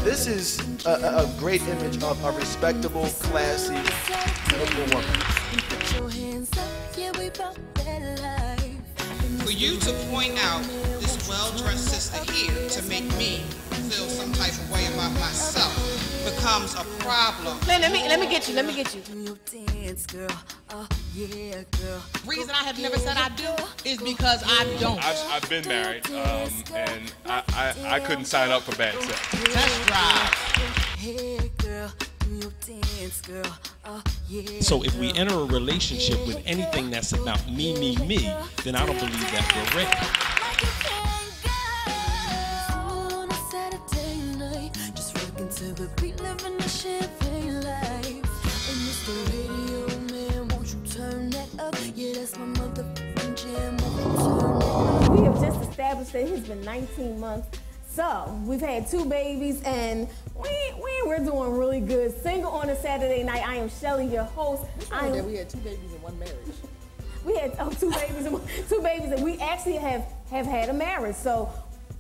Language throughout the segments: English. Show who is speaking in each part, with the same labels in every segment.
Speaker 1: This is a great image of a respectable, classy, beautiful woman.
Speaker 2: For you to point out this well-dressed sister here to make me feel some type of way about myself becomes a problem.
Speaker 3: Man, let me get you. Let me get you.
Speaker 2: Reason I have never said I do is because I don't.
Speaker 4: I've been married, and I couldn't sign up for bad sex.
Speaker 2: Test drive.
Speaker 5: So if we enter a relationship with anything that's about me, then I don't believe that we're ready.
Speaker 3: We have just established that it's been 19 months. So we've had 2 babies and we're doing really good. Single on a Saturday night. I am Shelly, your host.
Speaker 6: We had 2 babies in one marriage.
Speaker 3: We had 2 babies and we actually have had a marriage. So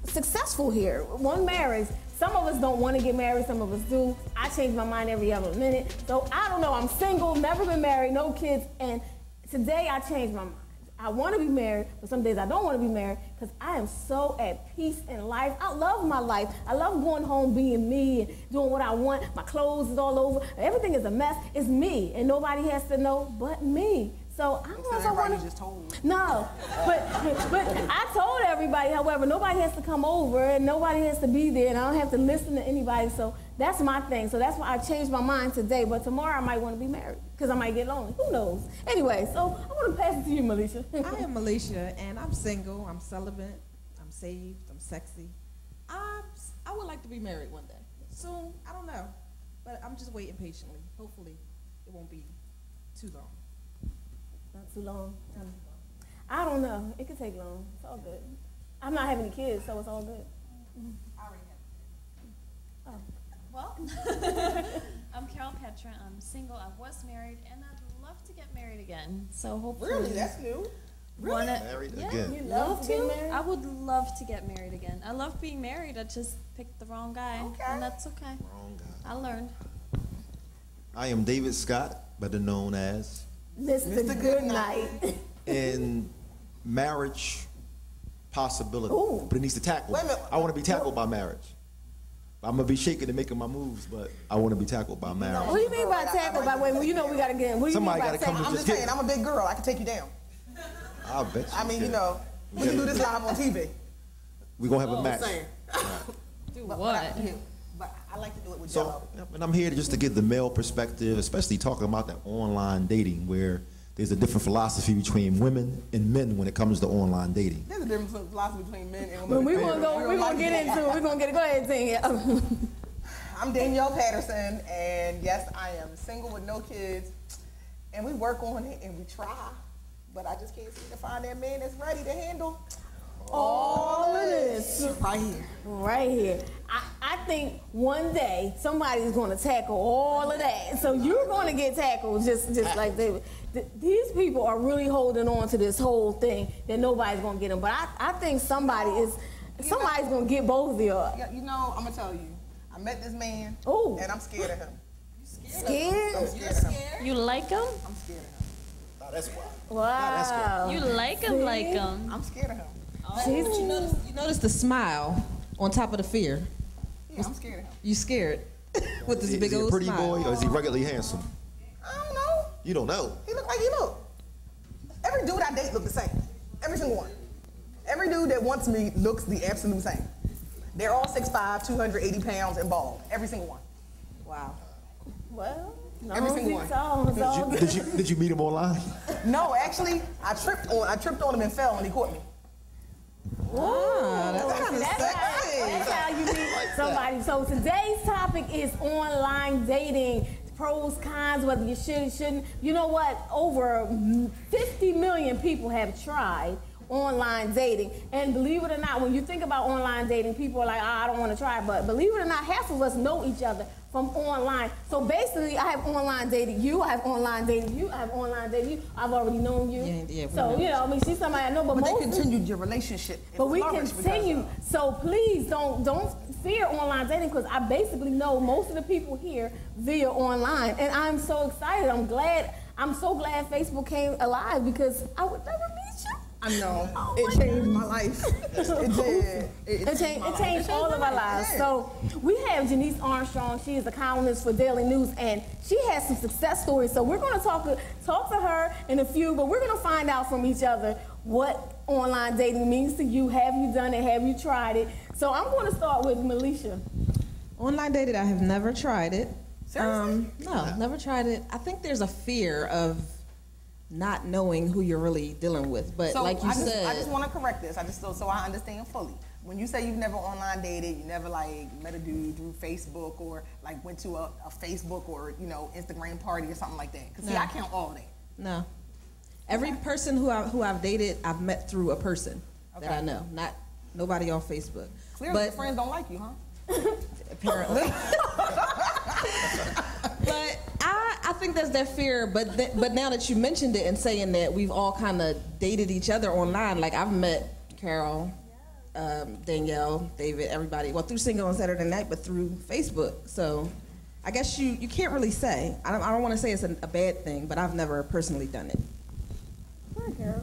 Speaker 3: successful here. One marriage. Some of us don't want to get married, some of us do. I change my mind every other minute. So I don't know, I'm single, never been married, no kids, and today I changed my mind. I want to be married, but some days I don't want to be married because I am so at peace in life. I love my life. I love going home, being me, and doing what I want. My clothes is all over. Everything is a mess. It's me, and nobody has to know but me. So I don't know if I want to.
Speaker 6: Just told.
Speaker 3: No, but I told everybody. However, nobody has to come over, and nobody has to be there, and I don't have to listen to anybody. So that's my thing. So that's why I changed my mind today. But tomorrow I might want to be married because I might get lonely. Who knows? Anyway, so I want to pass it to you, Melisha.
Speaker 6: I am Melisha, and I'm single. I'm celibate. I'm saved. I'm sexy. I would like to be married one day. Soon, I don't know, but I'm just waiting patiently. Hopefully, it won't be too long.
Speaker 3: Not too long. I don't know. It could take long. It's all good. I'm not having any kids, so it's all good.
Speaker 6: I already have.
Speaker 3: Oh.
Speaker 7: Well, I'm Carol Petra. I'm single. I was married, and I'd love to get married again. So hopefully.
Speaker 6: Really? That's new.
Speaker 7: Really?
Speaker 1: Married again.
Speaker 3: You love to get married?
Speaker 7: I would love to get married again. I love being married. I just picked the wrong guy, and that's okay.
Speaker 1: Wrong guy.
Speaker 7: I learned.
Speaker 1: I am David Scott, better known as
Speaker 3: Mr. Goodnight.
Speaker 1: in marriage possibility.
Speaker 3: Ooh.
Speaker 1: But it needs to tackle.
Speaker 6: Wait a minute.
Speaker 1: I want to be tackled by marriage. I'm going to be shaking and making my moves, but I want to be tackled by marriage.
Speaker 3: What do you mean by tackle? By way, well, you know we got to get in. What do you
Speaker 1: Somebody
Speaker 3: mean by
Speaker 1: gotta come
Speaker 3: tackle?
Speaker 6: I'm just saying, I'm a big girl. I can take you down.
Speaker 1: I'll bet you.
Speaker 6: I mean,
Speaker 1: can.
Speaker 6: you know, we can do this live on TV.
Speaker 1: We're going to have a
Speaker 6: I'm
Speaker 1: match.
Speaker 6: saying.
Speaker 7: Do
Speaker 6: But
Speaker 7: what?
Speaker 6: I like to do it with
Speaker 1: So,
Speaker 6: Jello.
Speaker 1: and I'm here just to give the male perspective, especially talking about that online dating where there's a different philosophy between women and men when it comes to online dating.
Speaker 6: There's a difference in philosophy between men and
Speaker 3: But
Speaker 6: women.
Speaker 3: we're going to get into it. We're going to go ahead and sing.
Speaker 6: I'm Danielle Patterson, and yes, I am single with no kids, and we work on it and we try, but I just can't seem to find that man that's ready to handle
Speaker 3: all of this.
Speaker 6: Right here.
Speaker 3: Right here. I think one day somebody's going to tackle all of that. So you're going to get tackled just like David. These people are really holding on to this whole thing that nobody's going to get them. But I think somebody's going to get both of you.
Speaker 6: Yeah, you know, I'm going to tell you. I met this man,
Speaker 3: Ooh.
Speaker 6: and I'm scared of him.
Speaker 3: Scared?
Speaker 6: I'm scared of him.
Speaker 7: You like him?
Speaker 6: I'm scared of him.
Speaker 1: Oh, that's why.
Speaker 3: Wow.
Speaker 7: You like him, like him.
Speaker 6: I'm scared of him.
Speaker 8: You notice the smile on top of the fear.
Speaker 6: Yeah, I'm scared of him.
Speaker 8: You scared with this big
Speaker 1: Is he
Speaker 8: old
Speaker 1: a pretty
Speaker 8: smile.
Speaker 1: boy or is he regularly handsome?
Speaker 6: I don't know.
Speaker 1: You don't know.
Speaker 6: He look like he look. Every dude I date look the same. Every single one. Every dude that wants me looks the absolute same. They're all 6'5", 280 pounds and bald. Every single one.
Speaker 8: Wow.
Speaker 3: Well, no,
Speaker 6: Every single one.
Speaker 3: it's all good.
Speaker 1: Did you meet him online?
Speaker 6: No, actually, I tripped on him and fell and he caught me.
Speaker 8: Wow, that's kind of
Speaker 3: That's how you meet somebody. So today's topic is online dating. Pros, cons, whether you should or shouldn't. You know what? Over 50 million people have tried online dating. And believe it or not, when you think about online dating, people are like, oh, I don't want to try it. But believe it or not, half of us know each other from online. So basically, I have online dated you, I have online dated you, I have online dated you. I've already known you.
Speaker 8: Yeah,
Speaker 3: so, you know, I mean, she's somebody I know, but
Speaker 9: they continued your relationship.
Speaker 3: But we continue. So please don't fear online dating, because I basically know most of the people here via online. And I'm so excited. I'm so glad Facebook came alive, because I would never meet you.
Speaker 9: I know. It changed my life. It did.
Speaker 3: It changed all of our lives. So we have Jenice Armstrong. She is a columnist for Daily News, and she has some success stories. So we're going to talk to her in a few, but we're going to find out from each other what online dating means to you. Have you done it? Have you tried it? So I'm going to start with Melisha.
Speaker 8: Online dating, I have never tried it.
Speaker 9: Seriously?
Speaker 8: No, never tried it. I think there's a fear of not knowing who you're really dealing with. But
Speaker 9: so
Speaker 8: like you said,
Speaker 9: I just want to correct this. So I understand fully. When you say you've never online dated, you never like met a dude through Facebook, or like went to a Facebook or Instagram party or something like that. Because see, I count all that.
Speaker 8: No. Every person who I've dated, I've met through a person that I know, not nobody on Facebook.
Speaker 9: Clearly, your friends don't like you, huh?
Speaker 8: Apparently. But I think that's their fear. But now that you mentioned it and saying that we've all kind of dated each other online, like I've met Carol, Danielle, David, everybody. Well, through Single on Saturday Night, but through Facebook. So I guess you can't really say. I don't want to say it's a bad thing, but I've never personally done it.
Speaker 3: Hi, Carol.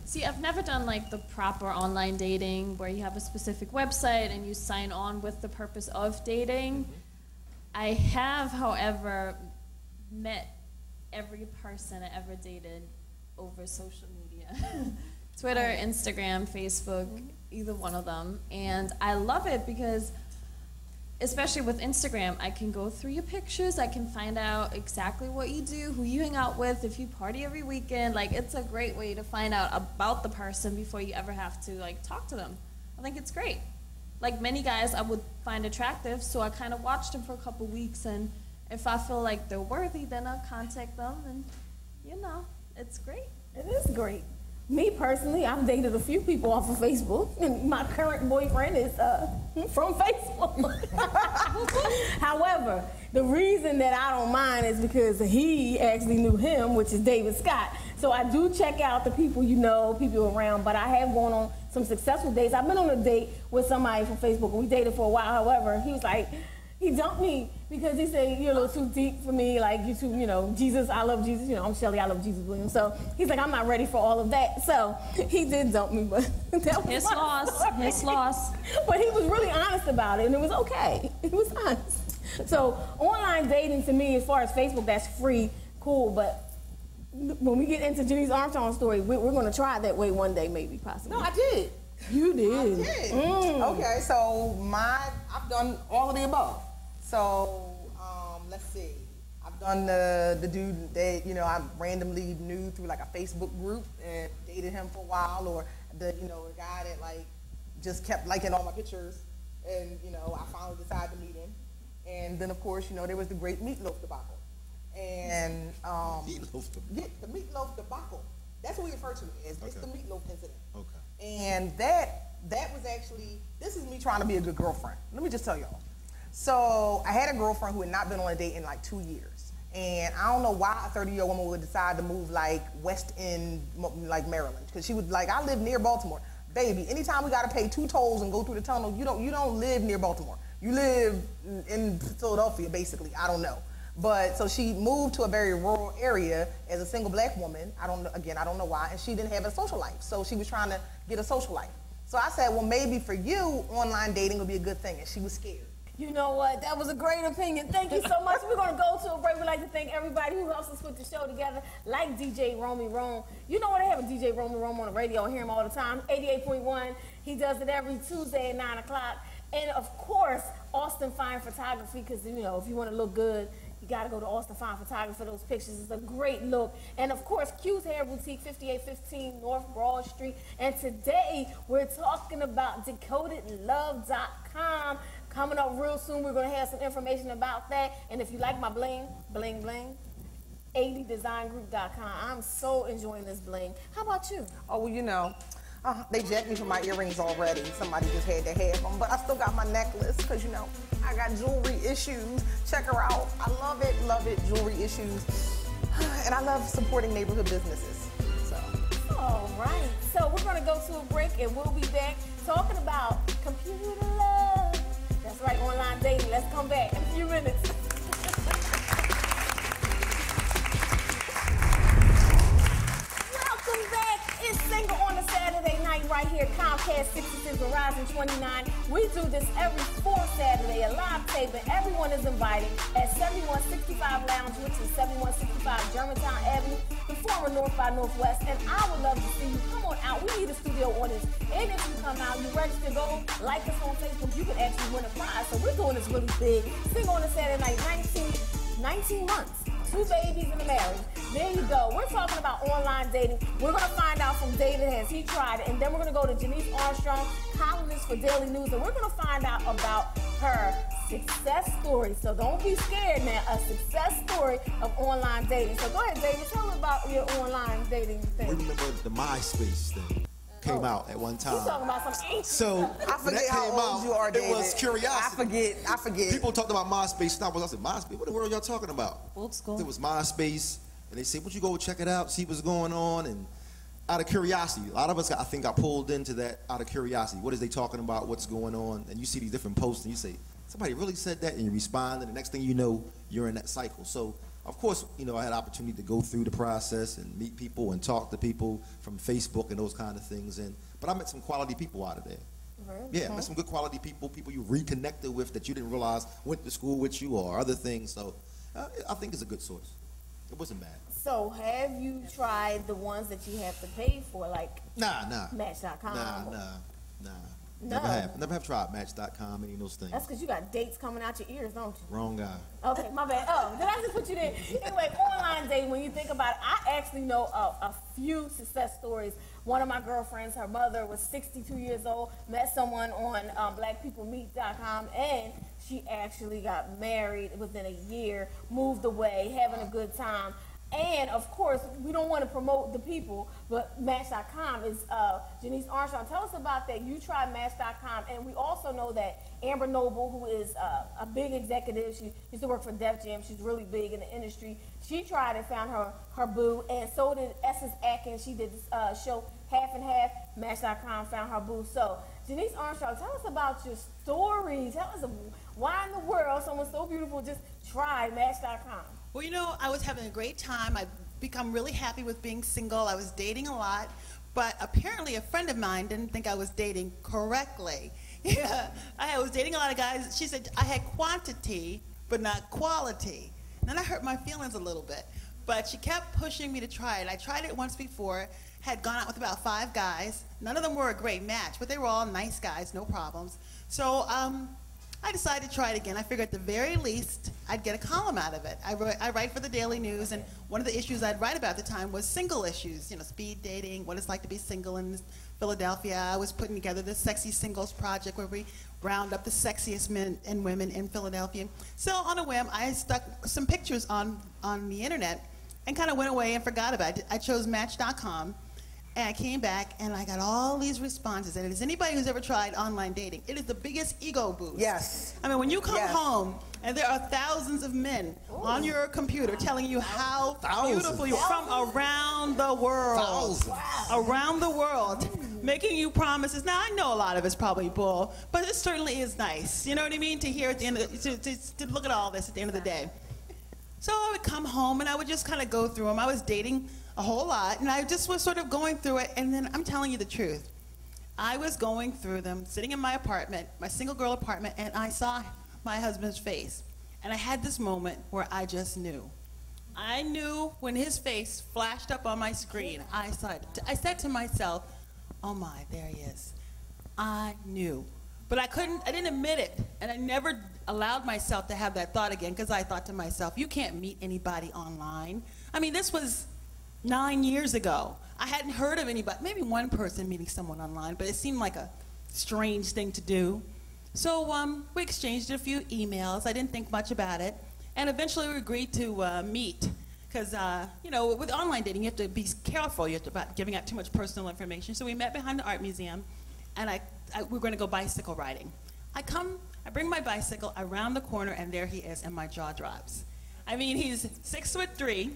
Speaker 7: See, I've never done like the proper online dating where you have a specific website and you sign on with the purpose of dating. I have, however, met every person I ever dated over social media. Twitter, Instagram, Facebook, either one of them. And I love it because, especially with Instagram, I can go through your pictures, I can find out exactly what you do, who you hang out with, if you party every weekend. Like, it's a great way to find out about the person before you ever have to like talk to them. I think it's great. Like many guys I would find attractive, so I kind of watched them for a couple weeks, and if I feel like they're worthy, then I'll contact them, and it's great.
Speaker 3: It is great. Me personally, I've dated a few people off of Facebook, and my current boyfriend is from Facebook. However, the reason that I don't mind is because he actually knew him, which is David Scott. So I do check out the people people around, but I have gone on some successful dates. I've been on a date with somebody from Facebook, and we dated for a while. However, he was like, he dumped me because he said, you're a little too deep for me, like you too, Jesus, I love Jesus, I'm Shelly, I love Jesus Williams. So he's like, I'm not ready for all of that. So he did dump me, but that was
Speaker 7: His loss.
Speaker 3: But he was really honest about it, and it was okay. He was honest. So online dating to me, as far as Facebook, that's free, cool, but when we get into Jenice Armstrong's story, we're going to try it that way one day, maybe, possibly.
Speaker 9: No, I did.
Speaker 3: You did.
Speaker 9: I did. Okay, so I've done all of the above. So let's see. I've done the dude that I randomly knew through like a Facebook group and dated him for a while, or the guy that like just kept liking all my pictures, and I finally decided to meet him. And then of course there was the great meatloaf debacle. And the meatloaf debacle. That's what we refer to it as. Okay. It's the meatloaf incident. Okay. And that was actually, this is me trying to be a good girlfriend. Let me just tell y'all. So I had a girlfriend who had not been on a date in like 2 years. And I don't know why a 30-year-old woman would decide to move like West End, like Maryland. Because she was like, I live near Baltimore. Baby, anytime we got to pay 2 tolls and go through the tunnel, you don't live near Baltimore. You live in Philadelphia, basically. I don't know. But so she moved to a very rural area as a single black woman. I don't know why. And she didn't have a social life. So she was trying to get a social life. So I said, well, maybe for you, online dating would be a good thing. And she was scared.
Speaker 3: You know what? That was a great opinion. Thank you so much. We're going to go to a break. We'd like to thank everybody who helps us put the show together, like DJ Romy Rome. You know what? I have a DJ Romy Rome on the radio. I hear him all the time. 88.1. He does it every Tuesday at 9 o'clock. And, of course, Austin Fine Photography, because, if you want to look good, you got to go to Austin Fine Photography for those pictures. It's a great look. And, of course, Q's Hair Boutique, 5815 North Broad Street. And today, we're talking about decodedlove.com. Coming up real soon, we're going to have some information about that. And if you like my bling, bling, bling, 80designgroup.com. I'm so enjoying this bling. How about you?
Speaker 9: Oh, well, you know, they jacked me for my earrings already. Somebody just had to have them, but I still got my necklace because, you know, I got jewelry issues. Check her out. I love it, jewelry issues. And I love supporting neighborhood businesses. So.
Speaker 3: All right. So we're going to go to a break and we'll be back talking about computer love. That's right, online dating. Let's come back in a few minutes. Welcome back. It's Single on a Saturday night right here, Comcast 66, Verizon 29. We do this every fourth Saturday, a live tape, and everyone is invited at 7165 Lounge, which is 7165 Germantown Avenue, the former North by Northwest. And I would love to see you. Come on out. We need a studio audience. And if you come out, you register, go like us on Facebook, you can actually win a prize. So we're doing this really big. Single on a Saturday night, 19 months. 2 babies and a marriage. There you go. We're talking about online dating. We're going to find out from David, has he tried it? And then we're going to go to Jenice Armstrong, columnist for Daily News, and we're going to find out about her success story. So don't be scared now. A success story of online dating. So go ahead, David. Tell me about your online dating thing.
Speaker 1: Remember the MySpace thing came out at one time.
Speaker 3: You're talking about some ancient.
Speaker 1: So
Speaker 9: I forget how old you are, David.
Speaker 1: It was curiosity.
Speaker 9: I forget.
Speaker 1: People talked about MySpace. I said, MySpace? What the world y'all talking about?
Speaker 8: Old school.
Speaker 1: It was MySpace, and they said, "Would you go check it out, see what's going on?" And out of curiosity, a lot of us, I think, got pulled into that out of curiosity. What is they talking about? What's going on? And you see these different posts, and you say, "Somebody really said that," and you respond, and the next thing you know, you're in that cycle. So, of course, you know, I had an opportunity to go through the process and meet people and talk to people from Facebook and those kind of things. But I met some quality people out of there.
Speaker 3: Really?
Speaker 1: Yeah, met some good quality people you reconnected with that you didn't realize went to school with you or other things. So I think it's a good source. It wasn't bad.
Speaker 3: So have you tried the ones that you have to pay for, like
Speaker 1: Nah.
Speaker 3: Match.com?
Speaker 1: Nah.
Speaker 3: No.
Speaker 1: Never have tried Match.com, any of those things.
Speaker 3: That's because you got dates coming out your ears, don't you?
Speaker 1: Wrong guy.
Speaker 3: Okay, my bad. Oh, did I just put you there? Anyway, online dating, when you think about it, I actually know a few success stories. One of my girlfriends, her mother was 62 years old, met someone on blackpeoplemeet.com, and she actually got married within a year, moved away, having a good time. And, of course, we don't want to promote the people, but Match.com is Jenice Armstrong. Tell us about that. You tried Match.com, and we also know that Amber Noble, who is a big executive, she used to work for Def Jam. She's really big in the industry. She tried and found her boo, and so did Essence Atkins. She did this show Half and Half. Match.com found her boo. So, Jenice Armstrong, tell us about your story. Tell us why in the world someone so beautiful just tried Match.com.
Speaker 10: Well, you know, I was having a great time. I've become really happy with being single. I was dating a lot, but apparently a friend of mine didn't think I was dating correctly. Yeah, I was dating a lot of guys. She said I had quantity, but not quality. And then I hurt my feelings a little bit, but she kept pushing me to try it. I tried it once before, had gone out with about 5 guys. None of them were a great match, but they were all nice guys, no problems. So I decided to try it again. I figured at the very least I'd get a column out of it. I write for the Daily News, and one of the issues I'd write about at the time was single issues, you know, speed dating, what it's like to be single in Philadelphia. I was putting together this Sexy Singles Project where we round up the sexiest men and women in Philadelphia. So on a whim, I stuck some pictures on the internet and kind of went away and forgot about it. I chose Match.com. And I came back, and I got all these responses. And if there's anybody who's ever tried online dating, it is the biggest ego boost.
Speaker 9: Yes.
Speaker 10: I mean, when you come home, and there are thousands of men on your computer telling you how beautiful you are from around the world. Around the world, making you promises. Now, I know a lot of it's probably bull, but it certainly is nice. You know what I mean? To hear at the end of to look at all this at the end of the day. So I would come home, and I would just kind of go through them. I was dating a whole lot, and I just was sort of going through it, and then I'm telling you the truth. I was going through them, sitting in my apartment, my single girl apartment, and I saw my husband's face. And I had this moment where I just knew. I knew when his face flashed up on my screen. I said to myself, oh my, there he is. I knew. But I didn't admit it, and I never allowed myself to have that thought again, because I thought to myself, you can't meet anybody online. I mean, this was 9 years ago. I hadn't heard of anybody, maybe one person meeting someone online, but it seemed like a strange thing to do. So we exchanged a few emails. I didn't think much about it. And eventually we agreed to meet. Because, you know, with online dating, you have to be careful. You have to about giving out too much personal information. So we met behind the art museum, and we were going to go bicycle riding. I bring my bicycle around the corner, and there he is, and my jaw drops. I mean, he's 6'3",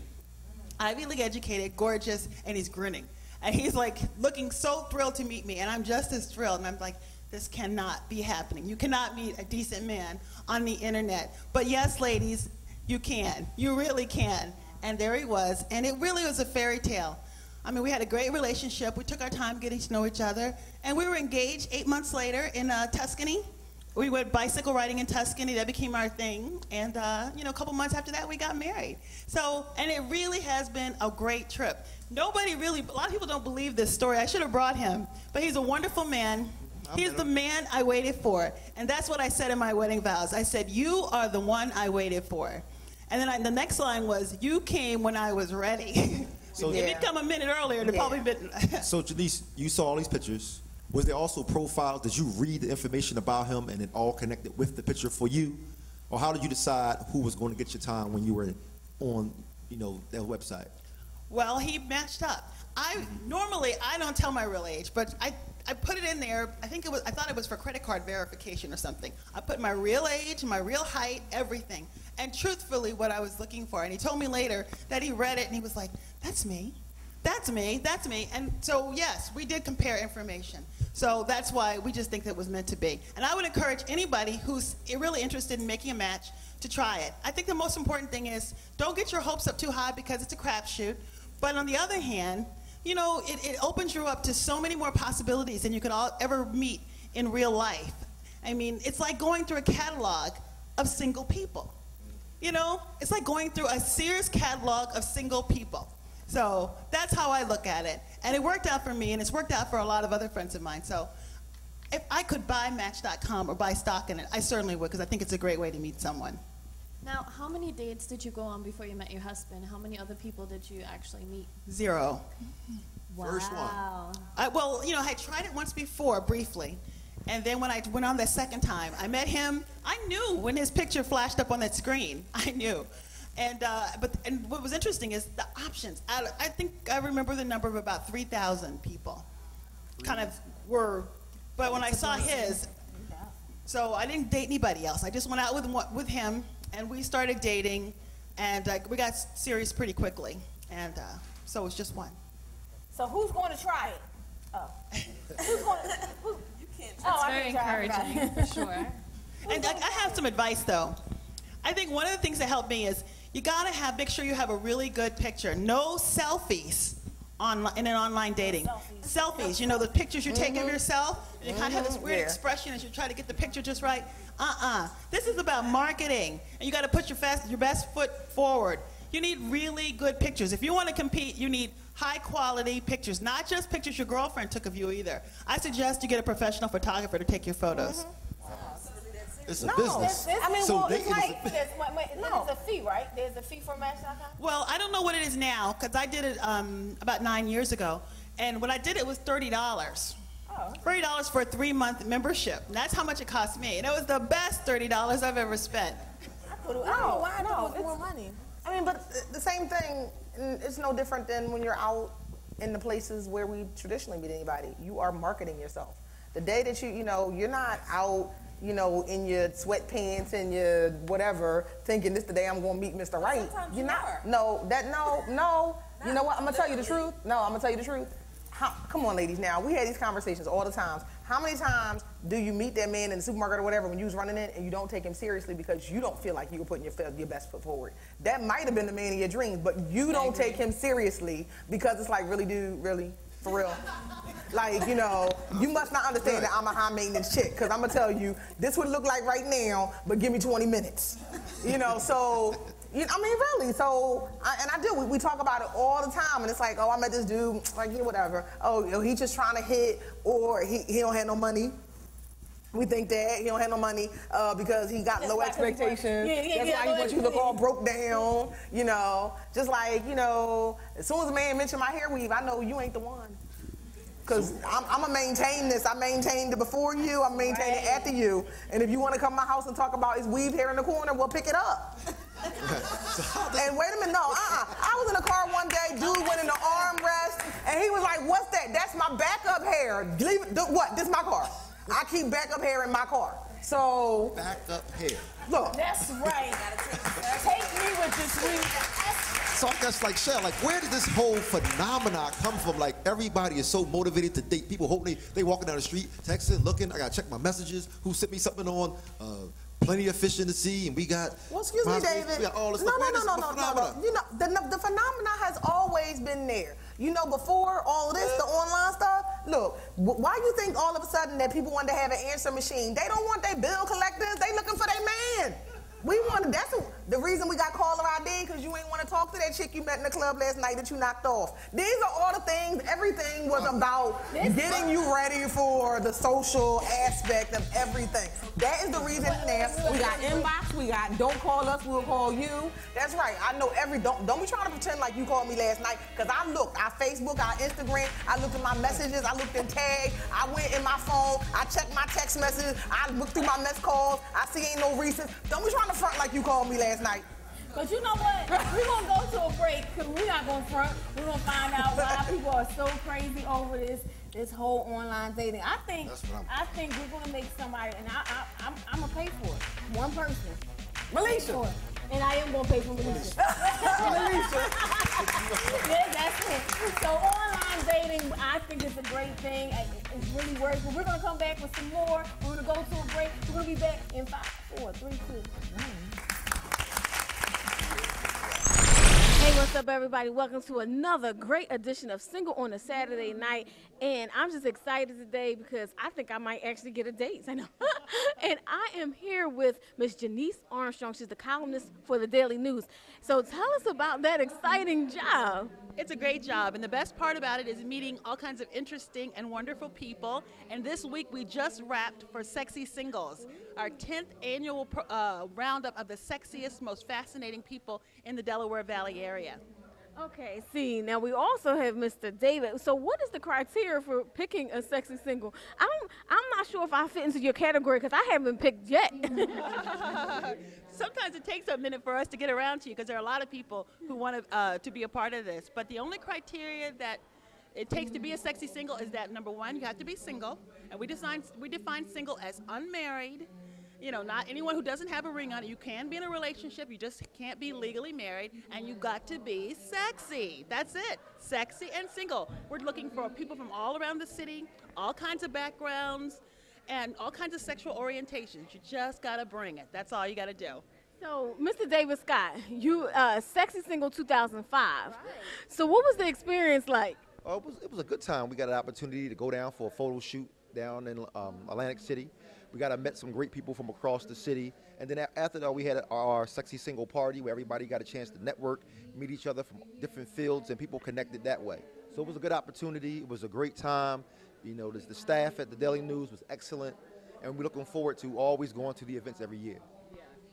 Speaker 10: Ivy League educated, gorgeous, and he's grinning. And he's like looking so thrilled to meet me, and I'm just as thrilled. And I'm like, this cannot be happening. You cannot meet a decent man on the internet. But yes, ladies, you can. You really can. And there he was, and it really was a fairy tale. I mean, we had a great relationship. We took our time getting to know each other, and we were engaged 8 months later in Tuscany. We went bicycle riding in Tuscany. That became our thing. And, you know, a couple months after that, we got married. So, and it really has been a great trip. A lot of people don't believe this story. I should have brought him, but he's a wonderful man. He's the man I waited for. And that's what I said in my wedding vows. I said, you are the one I waited for. And then the next line was, you came when I was ready. So if you'd come a minute earlier, it'd probably been.
Speaker 1: So Jenice, you saw all these pictures. Was there also profiles? Did you read the information about him and it all connected with the picture for you? Or how did you decide who was going to get your time when you were on, you know, their website?
Speaker 10: Well, he matched up. Normally I don't tell my real age, but I put it in there. I thought it was for credit card verification or something. I put my real age, my real height, everything. And truthfully, what I was looking for. And he told me later that he read it and he was like, that's me. That's me. That's me. And so, yes, we did compare information. So that's why we just think that it was meant to be. And I would encourage anybody who's really interested in making a match to try it. I think the most important thing is don't get your hopes up too high because it's a crapshoot. But on the other hand, you know, it opens you up to so many more possibilities than you could ever meet in real life. I mean, it's like going through a catalog of single people. You know, it's like going through a Sears catalog of single people. So that's how I look at it. And it worked out for me, and it's worked out for a lot of other friends of mine. So if I could buy Match.com or buy stock in it, I certainly would, because I think it's a great way to meet someone.
Speaker 7: Now, how many dates did you go on before you met your husband? How many other people did you actually meet?
Speaker 10: 0.
Speaker 7: Wow.
Speaker 1: First one.
Speaker 10: Well, you know, I tried it once before, briefly. And then when I went on the second time, I met him. I knew when his picture flashed up on that screen. I knew. And what was interesting is the options. I think I remember the number of about 3,000 people. Kind of were, but when I saw his, so I didn't date anybody else. I just went out with him, and we started dating, and we got serious pretty quickly. And so it was just one.
Speaker 3: So who's going to try it? Oh. Who's going to,
Speaker 7: you can't. That's very encouraging, for sure.
Speaker 10: And I have some advice, though. I think one of the things that helped me is you gotta make sure you have a really good picture. No selfies in an online dating. Selfies, you know, the pictures you take of yourself, and you kind of have this weird expression as you try to get the picture just right. This is about marketing, and you gotta put your best foot forward. You need really good pictures. If you wanna compete, you need high quality pictures, not just pictures your girlfriend took of you either. I suggest you get a professional photographer to take your photos.
Speaker 1: It's a business.
Speaker 3: I mean,
Speaker 1: so
Speaker 3: well, it's like, there's a fee, right? There's a fee for Match.com?
Speaker 10: Well, I don't know what it is now, because I did it about 9 years ago. And when I did it, it was $30. Oh. $30 for a 3-month membership. And that's how much it cost me. And it was the best $30 I've ever spent.
Speaker 3: I don't know why it was more money.
Speaker 9: I mean, but the same thing, it's no different than when you're out in the places where we traditionally meet anybody. You are marketing yourself. The day that you know, you're not out, you know, in your sweatpants and your whatever, thinking this the day I'm gonna meet Mr. Right.
Speaker 3: Sometimes
Speaker 9: you're not.
Speaker 3: Are.
Speaker 9: No. You know what? I'm gonna tell you the truth. No, I'm gonna tell you the truth. Come on, ladies. Now we had these conversations all the time. How many times do you meet that man in the supermarket or whatever when you was running in and you don't take him seriously because you don't feel like you were putting your best foot forward? That might have been the man of your dreams, but you don't take him seriously because it's like, really, dude, really, for real. Like, you know, you must not understand that I'm a high maintenance chick, because I'm gonna tell you, this would look like right now, but give me 20 minutes. You know, so, I mean, really, so, I do, we talk about it all the time, and it's like, oh, I met this dude, like, yeah, whatever. Oh, he just trying to hit, or he don't have no money. We think that he don't have no money because he got low expectations. That's why he wants you to look all broke down, you know. Just like, you know, as soon as a man mentioned my hair weave, I know you ain't the one. Because I'm going to maintain this. I maintained it before you. I'm maintaining it after you. And if you want to come to my house and talk about his weave hair in the corner, we'll pick it up. And wait a minute, no, I was in the car one day, dude went in the armrest, and he was like, what's that? That's my backup hair. Leave it, what? This is my car. I keep backup hair in my car. So.
Speaker 1: Backup hair.
Speaker 9: Look.
Speaker 3: That's right. Take me with this week.
Speaker 1: So I guess, like, Shell, like, where did this whole phenomenon come from? Like, everybody is so motivated to date. People hoping they walking down the street, texting, looking. I got to check my messages. Who sent me something on? Plenty of fish in the sea, and we got.
Speaker 9: Well, excuse me, David.
Speaker 1: We got all this
Speaker 9: No.
Speaker 1: You
Speaker 9: know, the phenomena has always been there. You know, before all of this, the online stuff. Look, why you think all of a sudden that people want to have an answer machine? They don't want their bill collectors. They looking for their man. That's the reason we got caller ID, because you ain't want to talk to that chick you met in the club last night that you knocked off. These are all the things, everything was about getting you ready for the social aspect of everything. That is the reason there. We got inbox, we got don't call us, we'll call you. That's right, I know don't be trying to pretend like you called me last night, because I looked, I Facebook, I Instagram, I looked at my messages, I looked in tag, I went in my phone, I checked my text messages, I looked through my missed calls, I see ain't no recent. Don't be trying to front like you called me last night.
Speaker 3: But you know what? We're going to go to a break because we're not going to front. We're going to find out why people are so crazy over this whole online dating. I think we're going to make somebody, and I'm going to pay for it. One person.
Speaker 9: Malaysia.
Speaker 3: And I am going to pay for Malaysia. Yeah, that's it. So online dating, I think it's a great thing. It's really works. But we're going to come back with some more. We're going to go to a break. We're going to be back in 5, 4, 3, 2, 1. Hey, what's up, everybody? Welcome to another great edition of Single on a Saturday Night. And I'm just excited today because I think I might actually get a date. I know. And I am here with Miss Jenice Armstrong. She's the columnist for the Daily News. So tell us about that exciting job.
Speaker 10: It's a great job, and the best part about it is meeting all kinds of interesting and wonderful people. And this week we just wrapped for Sexy Singles, our 10th annual roundup of the sexiest, most fascinating people in the Delaware Valley area.
Speaker 3: Okay, see, now we also have Mr. David. So what is the criteria for picking a sexy single? I'm not sure if I fit into your category because I haven't picked yet.
Speaker 10: Sometimes it takes a minute for us to get around to you because there are a lot of people who want to be a part of this. But the only criteria that it takes to be a sexy single is that, number one, you have to be single. And we define single as unmarried. You know, not anyone who doesn't have a ring on it. You can be in a relationship, you just can't be legally married, and you got to be sexy. That's it. Sexy and single. We're looking for people from all around the city, all kinds of backgrounds, and all kinds of sexual orientations. You just got to bring it. That's all you got to do.
Speaker 3: So, Mr. David Scott, you Sexy Single 2005. Right. So what was the experience like?
Speaker 1: Oh, it was a good time. We got an opportunity to go down for a photo shoot down in Atlantic City. We met some great people from across the city. And then after that, we had our Sexy Single party where everybody got a chance to network, meet each other from different fields, and people connected that way. So it was a good opportunity. It was a great time. You know, the staff at the Daily News was excellent. And we're looking forward to always going to the events every year.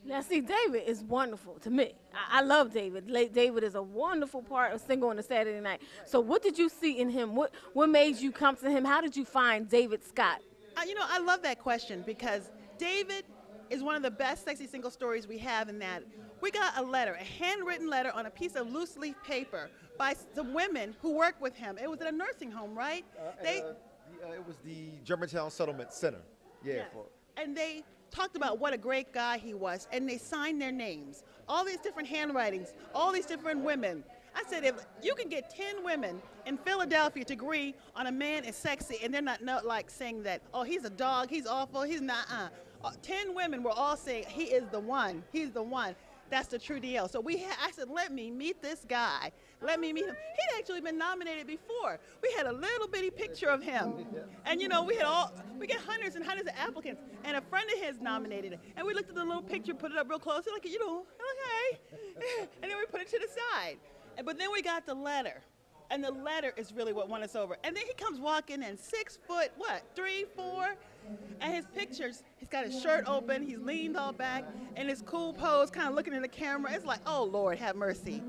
Speaker 3: Now, see, David is wonderful to me. I love David. David is a wonderful part of Single on a Saturday Night. So what did you see in him? What made you come to him? How did you find David Scott?
Speaker 10: You know, I love that question because David is one of the best sexy single stories we have in that we got a handwritten letter on a piece of loose leaf paper by some women who worked with him. It was at a nursing home, right?
Speaker 1: It was the Germantown Settlement Center. Yeah.
Speaker 10: Yes. And they talked about what a great guy he was, and they signed their names. All these different handwritings, all these different women. I said, if you can get 10 women in Philadelphia to agree on a man is sexy, and they're not like saying that, oh, he's a dog, he's awful, he's not, 10 women were all saying, he is the one, he's the one. That's the true deal. So I said, let me meet this guy. Let me meet him. He'd actually been nominated before. We had a little bitty picture of him. And you know, we get hundreds and hundreds of applicants, and a friend of his nominated it. And we looked at the little picture, put it up real close, like, you know, okay. And then we put it to the side. But then we got the letter, and the letter is really what won us over. And then he comes walking in 6 foot, 3, 4, and his pictures, he's got his shirt open, he's leaned all back, and his cool pose, kind of looking in the camera. It's like, oh, Lord, have mercy.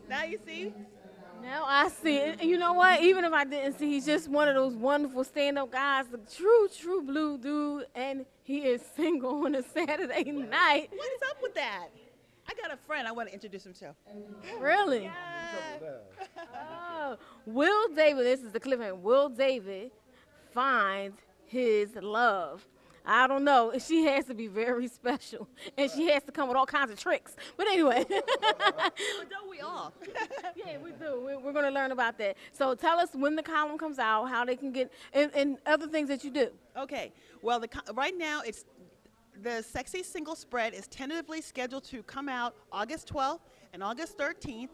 Speaker 10: Now you see?
Speaker 3: Now I see it. You know what? Even if I didn't see, he's just one of those wonderful stand-up guys, the true blue dude, and he is single on a Saturday night.
Speaker 10: What is up with that? I got a friend I want to introduce him to.
Speaker 3: Really? Oh, Will David, this is the cliffhanger. Will David finds his love. I don't know. She has to be very special, and she has to come with all kinds of tricks. But anyway.
Speaker 10: But don't we all?
Speaker 3: Yeah, we do. We're going to learn about that. So tell us when the column comes out, how they can get, and other things that you do.
Speaker 10: Okay. Well, right now it's the Sexy Single Spread is tentatively scheduled to come out August 12th and August 13th.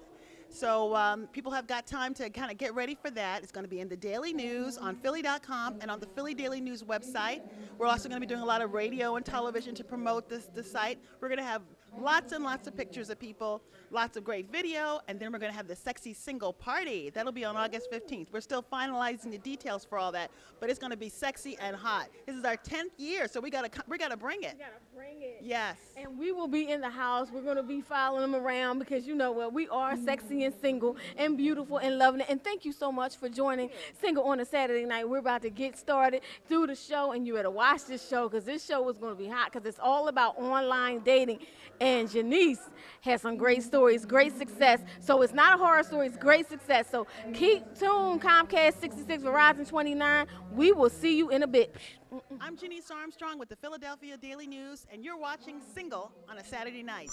Speaker 10: So people have got time to kind of get ready for that. It's going to be in the Daily News on Philly.com and on the Philly Daily News website. We're also going to be doing a lot of radio and television to promote the site. We're going to have lots and lots of pictures of people, lots of great video, and then we're going to have the Sexy Single Party. That'll be on August 15th. We're still finalizing the details for all that, but it's going to be sexy and hot. This is our 10th year, so we got to bring it.
Speaker 3: We got to bring it.
Speaker 10: Yes.
Speaker 3: And we will be in the house. We're going to be following them around because you know what, we are sexy and single and beautiful and loving it. And thank you so much for joining Single on a Saturday Night. We're about to get started through the show, and you better watch this show because this show is going to be hot because it's all about online dating. And Jenice has some great stories, great success. So it's not a horror story, it's great success. So keep tuned, Comcast 66, Verizon 29. We will see you in a bit.
Speaker 10: I'm Jenice Armstrong with the Philadelphia Daily News, and you're watching Single on a Saturday Night.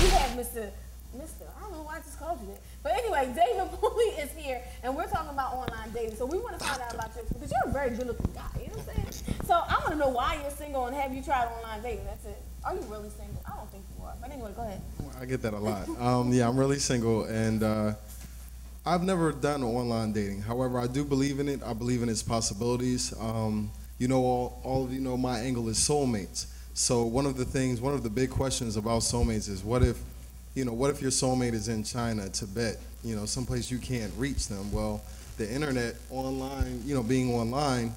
Speaker 3: We have Mr. I don't know why I just called you that. But anyway, David Pulley is here, and we're talking about online dating. So we want to find out about you, because you're a very good-looking guy, you know what I'm saying? So I want to know why you're single and have you tried online dating? That's it. Are you really single? I don't think you are. But anyway, go ahead.
Speaker 11: I get that a lot. Yeah, I'm really single, and I've never done online dating. However, I do believe in it. I believe in its possibilities. You know, all of you know my angle is soulmates. So one of the big questions about soulmates is what if your soulmate is in China, Tibet, someplace you can't reach them? Well, the internet, online, being online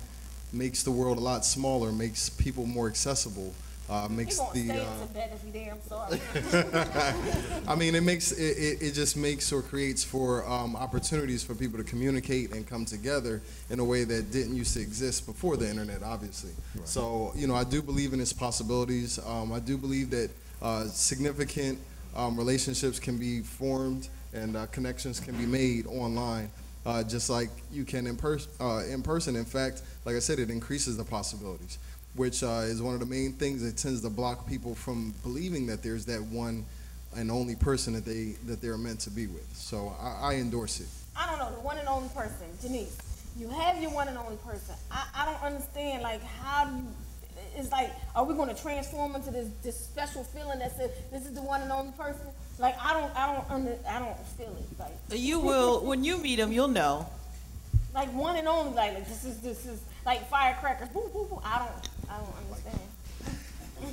Speaker 11: makes the world a lot smaller, makes people more accessible. Makes the
Speaker 3: stay in Tibet if you're there, I'm sorry.
Speaker 11: I mean, it just makes or creates for opportunities for people to communicate and come together in a way that didn't used to exist before the internet, obviously. Right. So, I do believe in its possibilities. I do believe that significant relationships can be formed and connections can be made online, just like you can in person. In fact, like I said, it increases the possibilities, which is one of the main things that tends to block people from believing that there's that one and only person that they're meant to be with. So I endorse it.
Speaker 3: I don't know, the one and only person, Jenice. You have your one and only person. I don't understand, like, how do you? It's like, are we going to transform into this special feeling that says this is the one and only person? Like, I don't feel it. Like,
Speaker 10: you will when you meet him, you'll know.
Speaker 3: Like one and only, like this is like firecrackers. Boo, boo, boo. I don't understand.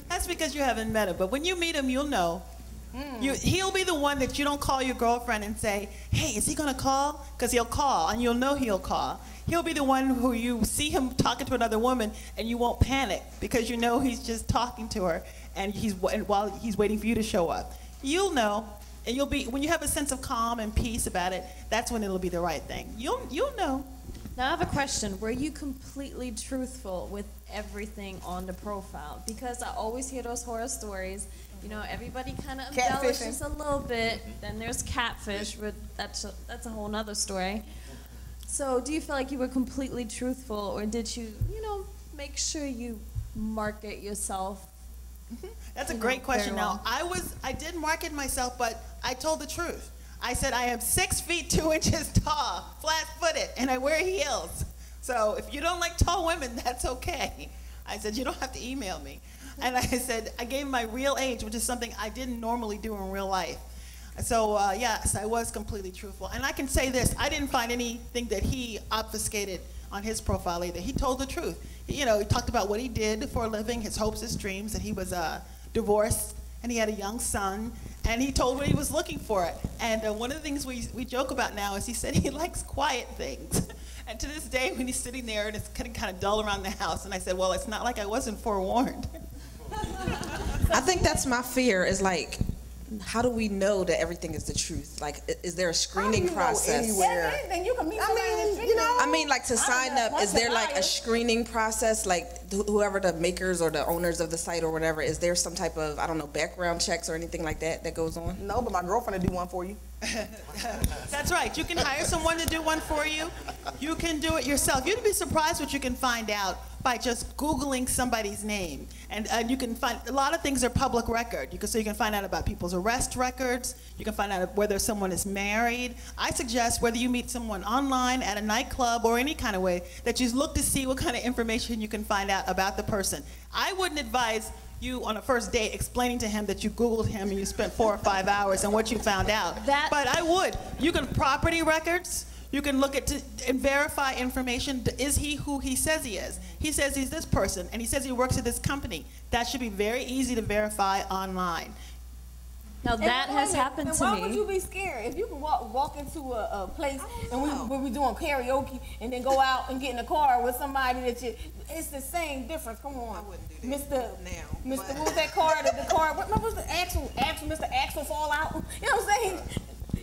Speaker 10: That's because you haven't met him. But when you meet him, you'll know. He'll be the one that you don't call your girlfriend and say, hey, is he going to call? Because he'll call, and you'll know he'll call. He'll be the one who you see him talking to another woman, and you won't panic because you know he's just talking to her, and while he's waiting for you to show up. You'll know, and you'll be, when you have a sense of calm and peace about it, that's when it'll be the right thing. You'll know.
Speaker 7: Now I have a question. Were you completely truthful with everything on the profile? Because I always hear those horror stories. Everybody kind of embellishes a little bit. Then there's catfish, but that's a whole nother story. So do you feel like you were completely truthful, or did you, make sure you market yourself?
Speaker 10: That's a great question. Now, I did market myself, but I told the truth. I said I am 6 feet 2 inches tall, flat-footed, and I wear heels. So if you don't like tall women, that's okay. I said, you don't have to email me. And I said, I gave my real age, which is something I didn't normally do in real life. So, yes, I was completely truthful. And I can say this, I didn't find anything that he obfuscated on his profile either. He told the truth. He talked about what he did for a living, his hopes, his dreams, that he was divorced, and he had a young son, and he told what he was looking for. And one of the things we joke about now is he said he likes quiet things. And to this day, when he's sitting there and it's getting kind of dull around the house, and I said, well, it's not like I wasn't forewarned.
Speaker 8: I think that's my fear, is like, how do we know that everything is the truth? Like, is there a screening process?
Speaker 3: Anything you can meet somebody in the street.
Speaker 8: I mean, like, to sign up, is there like a screening process? Like, whoever the makers or the owners of the site or whatever, is there some type of, I don't know, background checks or anything like that that goes on?
Speaker 9: No, but my girlfriend will do one for you.
Speaker 10: That's right. You can hire someone to do one for you. You can do it yourself. You'd be surprised what you can find out by just Googling somebody's name. And you can find, a lot of things are public record. So you can find out about people's arrest records. You can find out whether someone is married. I suggest whether you meet someone online, at a nightclub, or any kind of way, that you look to see what kind of information you can find out about the person. I wouldn't advise you on a first date explaining to him that you Googled him and you spent 4 or 5 hours and what you found out. But I would. You can property records. You can look at and verify information. Is he who he says he is? He says he's this person, and he says he works at this company. That should be very easy to verify online.
Speaker 7: Now that has happened to me.
Speaker 3: Why would you be scared if you can walk into a place and we're doing karaoke and then go out and get in a car with somebody that it's the same difference. Come on, Mr. What was that car? The car. What was the axle? Mr. Axle fall out. You know what I'm saying?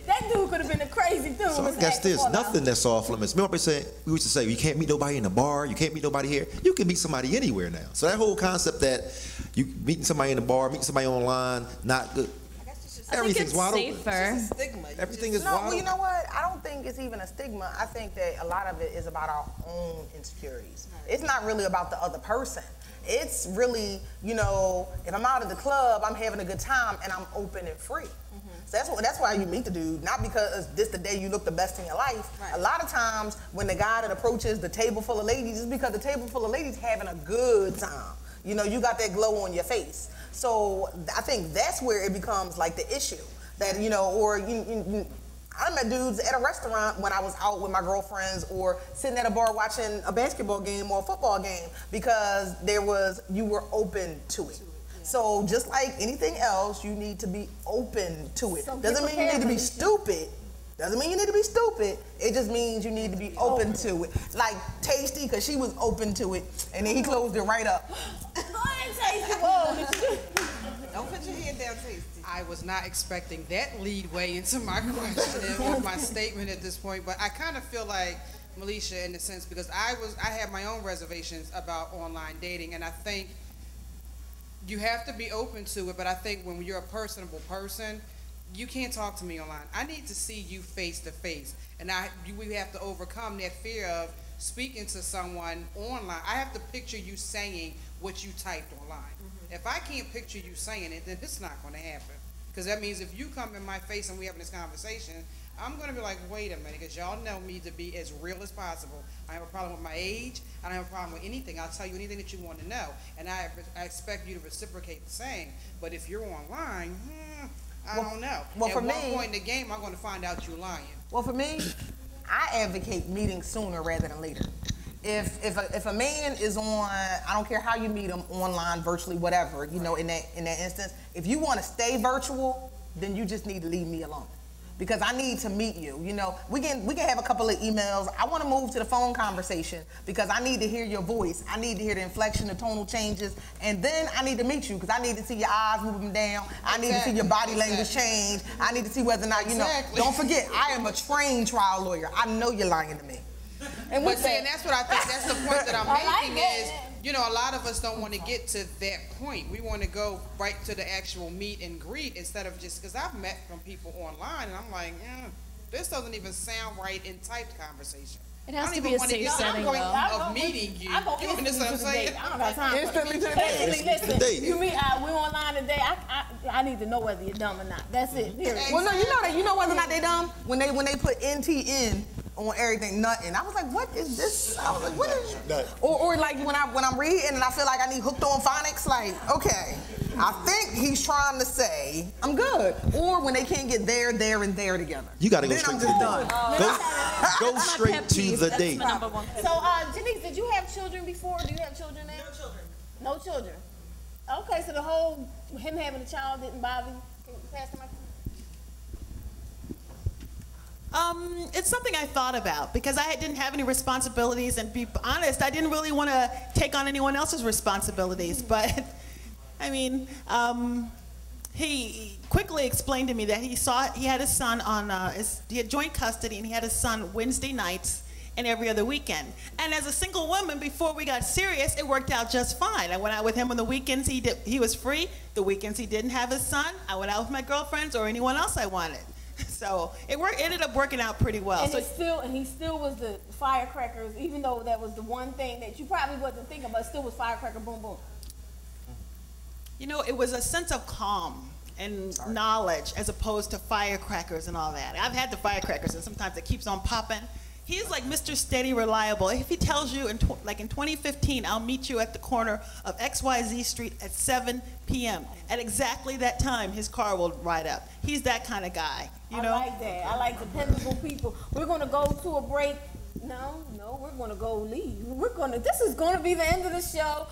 Speaker 3: That dude could have been a crazy dude.
Speaker 1: So I guess there's nothing that's off limits. Remember we used to say, you can't meet nobody in a bar, you can't meet nobody here. You can meet somebody anywhere now. So that whole concept that you meeting somebody in a bar, meeting somebody online, not good. Everything's wide open.
Speaker 8: It's a stigma.
Speaker 1: Everything is
Speaker 9: No,
Speaker 1: wide
Speaker 9: well, you
Speaker 1: open.
Speaker 9: know what? I don't think it's even a stigma. I think that a lot of it is about our own insecurities. It's not really about the other person. It's really, you know, if I'm out at the club, I'm having a good time and I'm open and free. So that's why you meet the dude, not because this the day you look the best in your life. Right. A lot of times when the guy that approaches the table full of ladies, it's because the table full of ladies having a good time. You know, you got that glow on your face. So I think that's where it becomes like the issue. That, you know, or I met dudes at a restaurant when I was out with my girlfriends or sitting at a bar watching a basketball game or a football game because you were open to it. So just like anything else, you need to be open to it. Doesn't mean you need to be stupid. Doesn't mean you need to be stupid. It just means you need to be open to it. Like Tasty, because she was open to it, and then he closed it right up.
Speaker 3: Go ahead, Tasty. Whoa.
Speaker 12: Don't put your head down, Tasty. I was not expecting that leadway into my question with my statement at this point, but I kind of feel like Melisha in the sense because I had my own reservations about online dating, and I think you have to be open to it, but I think when you're a personable person, you can't talk to me online. I need to see you face to face, and we have to overcome that fear of speaking to someone online. I have to picture you saying what you typed online. If I can't picture you saying it, then it's not going to happen. Because that means if you come in my face and we having this conversation, I'm going to be like, wait a minute, because y'all know me to be as real as possible. I have a problem with my age. I don't have a problem with anything. I'll tell you anything that you want to know. And I expect you to reciprocate the same. But if you're online, I don't know.
Speaker 9: Well,
Speaker 12: At one point in the game, I'm going to find out you're lying.
Speaker 9: Well, for me, I advocate meeting sooner rather than later. If a man is on, I don't care how you meet him, online, virtually, whatever, you know, in that instance, if you want to stay virtual, then you just need to leave me alone. Because I need to meet you. You know, we can have a couple of emails. I want to move to the phone conversation because I need to hear your voice. I need to hear the inflection, the tonal changes, and then I need to meet you because I need to see your eyes moving down. I need to see your body language change. I need to see whether or not, you know. Don't forget, I am a trained trial lawyer. I know you're lying to me.
Speaker 12: And that's what I think. That's the point that I'm making is, you know, a lot of us don't want to get to that point. We want to go right to the actual meet and greet instead of just, because I've met from people online and I'm like, this doesn't even sound right in typed conversation.
Speaker 7: It has to be a safe setting, though.
Speaker 12: Of meeting you.
Speaker 3: I go instantly to the date. I don't got time. Instantly to the date. You meet, we're online today. I need to know whether you're dumb or not. That's it. Period.
Speaker 9: Well, no, you know whether or not they dumb when they put NTN on everything, nothing. I was like, what is this? I was like, what is that? Or like when I'm reading and I feel like I need hooked on phonics, like, okay, I think he's trying to say I'm good. Or when they can't get there, and there together.
Speaker 1: You got to go straight to the date. Go straight to the date.
Speaker 3: So, Jenice, did you have children before? Do you have children now?
Speaker 12: No children.
Speaker 3: No children. Okay, so the whole him having a child didn't bother you? Can you pass the microphone?
Speaker 10: It's something I thought about because I didn't have any responsibilities, and to be honest, I didn't really want to take on anyone else's responsibilities. But I mean, he quickly explained to me that he had his son on, he had joint custody, and he had his son Wednesday nights and every other weekend. And as a single woman, before we got serious, it worked out just fine. I went out with him on the weekends. He was free. The weekends he didn't have his son, I went out with my girlfriends or anyone else I wanted. So it ended up working out pretty well.
Speaker 3: And,
Speaker 10: so
Speaker 3: he still was the firecrackers, even though that was the one thing that you probably wasn't thinking about. It still was firecracker, boom, boom.
Speaker 10: You know, it was a sense of calm and knowledge as opposed to firecrackers and all that. I've had the firecrackers, and sometimes it keeps on popping. He's like Mr. Steady Reliable. If he tells you, like in 2015, I'll meet you at the corner of XYZ Street at 7 p.m. At exactly that time, his car will ride up. He's that kind of guy, you know?
Speaker 3: I like that. I like dependable people. We're going to go to a break. No, we're going to go leave. This is going to be the end of the show.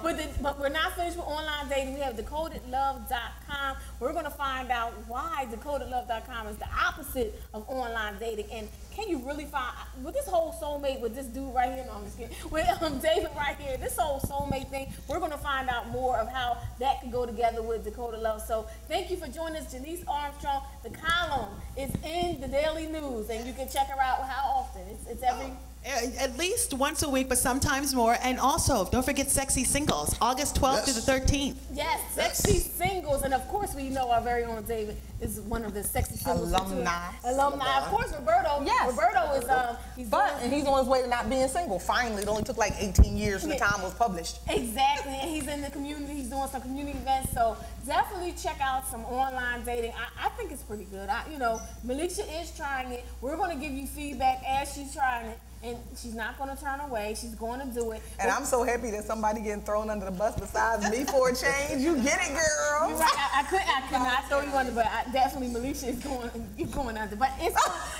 Speaker 3: But we're not finished with online dating. We have decodedlove.com. We're going to find out why decodedlove.com is the opposite of online dating. And can you really find, with this whole soulmate, with this dude right here, no, I'm just kidding, with David right here, this whole soulmate thing, we're going to find out more of how that can go together with Decoded Love. So thank you for joining us, Jenice Armstrong. The column is in the Daily News, and you can check her out how often. It's every...
Speaker 10: At least once a week, but sometimes more. And also, don't forget Sexy Singles, August 12th to the 13th.
Speaker 3: Yes, Sexy Singles. And of course, we know our very own David is one of the Sexy Singles. Alumni. Of course, Roberto.
Speaker 9: Yes.
Speaker 3: Roberto is,
Speaker 9: he's on his way to not being single. Finally, it only took like 18 years from the time it was published.
Speaker 3: Exactly, and he's in the community. He's doing some community events. So definitely check out some online dating. I think it's pretty good. Melisha is trying it. We're going to give you feedback as she's trying it. And she's not going to turn away. She's going to do it.
Speaker 9: And I'm so happy that somebody getting thrown under the bus besides me for a change. You get it, girl.
Speaker 3: You're right. I could not throw you under, but definitely Melisha is going under. But it's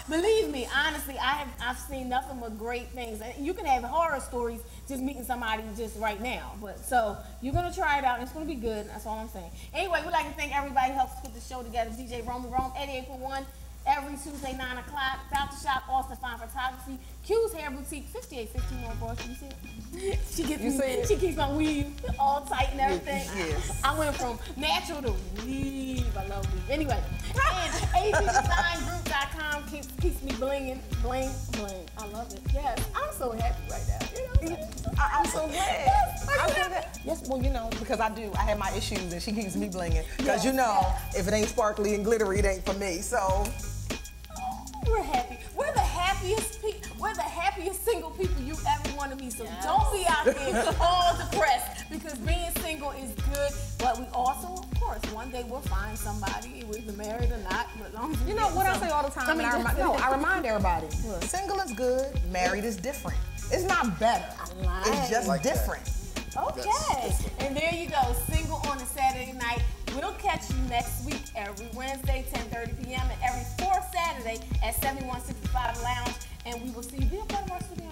Speaker 3: believe me, honestly, I've seen nothing but great things. And you can have horror stories just meeting somebody just right now. But so you're going to try it out, and it's going to be good. That's all I'm saying. Anyway, we'd like to thank everybody who helps put the show together. DJ Rome 88.1. Every Tuesday, 9 o'clock. Dr. Shop, Austin Fine Photography. Q's Hair Boutique, 5815 North Boston. You see it? She keeps my weave all tight and everything.
Speaker 9: Yes.
Speaker 3: I went from natural to weave. I love weave. Anyway, and ABDesignGroup.com keeps me blinging. Bling, bling. I love it. Yes. I'm so happy right now. You know?
Speaker 9: I'm so glad. Yes, well, you know, because I have my issues, and she keeps me blinging. Because you know, if it ain't sparkly and glittery, it ain't for me. So.
Speaker 3: We're happy. We're the happiest people. We're the happiest single people you ever want to be. So don't be out there all depressed, because being single is good. But we also, of course, one day we'll find somebody, whether married or not.
Speaker 9: You know what I say all the time? I remind everybody: single is good, married is different. It's not better. It's just different.
Speaker 3: Okay. And there you go. Single on a Saturday night. We'll catch you next week every Wednesday, 10:30 p.m. and every fourth Saturday at 7165 Lounge. And we will see you. Be a part of our studio.